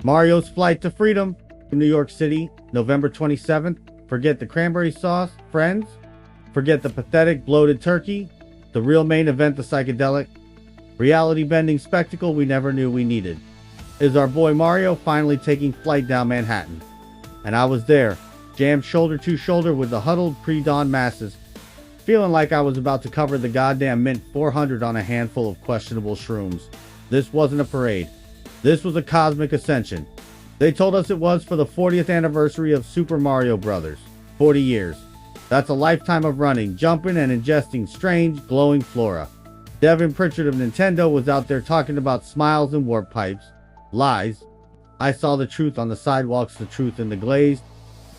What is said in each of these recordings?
Mario's Flight to Freedom, New York City, November 27th. Forget the cranberry sauce, friends. Forget the pathetic, bloated turkey. The real main event, the psychedelic, reality-bending spectacle we never knew we needed, is our boy Mario finally taking flight down Manhattan. And I was there, jammed shoulder to shoulder with the huddled pre-dawn masses, feeling like I was about to cover the goddamn Mint 400 on a handful of questionable shrooms. This wasn't a parade. This was a cosmic ascension. They told us it was for the 40th anniversary of Super Mario Bros. 40 years. That's a lifetime of running, jumping, and ingesting strange, glowing flora. Devin Pritchard of Nintendo was out there talking about smiles and warp pipes. Lies. I saw the truth on the sidewalks, the truth in the glazed,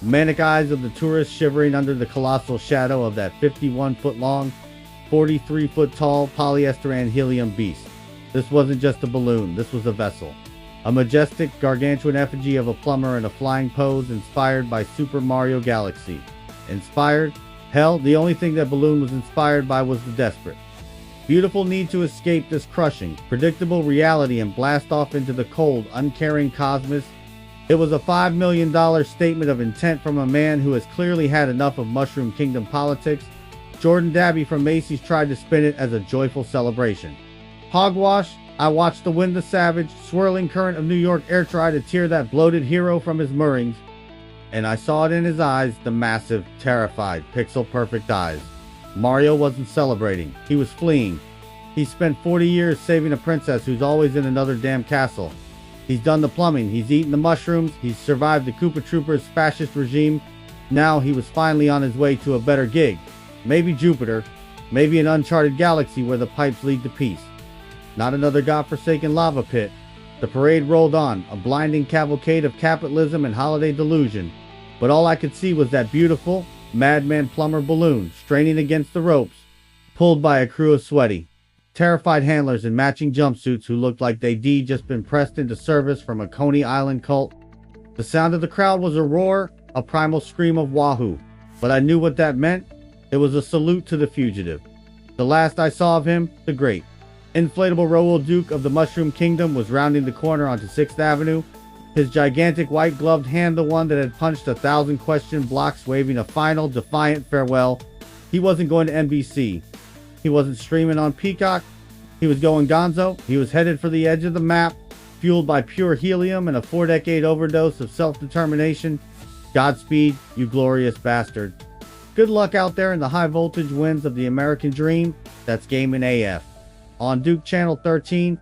manic eyes of the tourists shivering under the colossal shadow of that 51-foot-long, 43-foot-tall polyester and helium beast. This wasn't just a balloon, this was a vessel. A majestic, gargantuan effigy of a plumber in a flying pose inspired by Super Mario Galaxy. Inspired? Hell, the only thing that balloon was inspired by was the desperate, beautiful need to escape this crushing, predictable reality and blast off into the cold, uncaring cosmos. It was a $5 million statement of intent from a man who has clearly had enough of Mushroom Kingdom politics. Jordan Dabby from Macy's tried to spin it as a joyful celebration. Hogwash. I watched the Wind the Savage, swirling current of New York air try to tear that bloated hero from his moorings, and I saw it in his eyes, the massive, terrified, pixel-perfect eyes. Mario wasn't celebrating. He was fleeing. He spent 40 years saving a princess who's always in another damn castle. He's done the plumbing. He's eaten the mushrooms. He's survived the Koopa Troopers' fascist regime. Now he was finally on his way to a better gig. Maybe Jupiter. Maybe an uncharted galaxy where the pipes lead to peace. Not another godforsaken lava pit. The parade rolled on, a blinding cavalcade of capitalism and holiday delusion. But all I could see was that beautiful, madman plumber balloon straining against the ropes, pulled by a crew of sweaty, terrified handlers in matching jumpsuits who looked like they'd just been pressed into service from a Coney Island cult. The sound of the crowd was a roar, a primal scream of wahoo. But I knew what that meant. It was a salute to the fugitive. The last I saw of him, the great, inflatable Raoul Duke of the Mushroom Kingdom was rounding the corner onto 6th Avenue, his gigantic white-gloved hand the one that had punched 1,000 question blocks, waving a final, defiant farewell. He wasn't going to NBC. He wasn't streaming on Peacock. He was going gonzo. He was headed for the edge of the map, fueled by pure helium and a 4-decade overdose of self-determination. Godspeed, you glorious bastard. Good luck out there in the high-voltage winds of the American dream. That's gaming AF. On Duke Channel 13,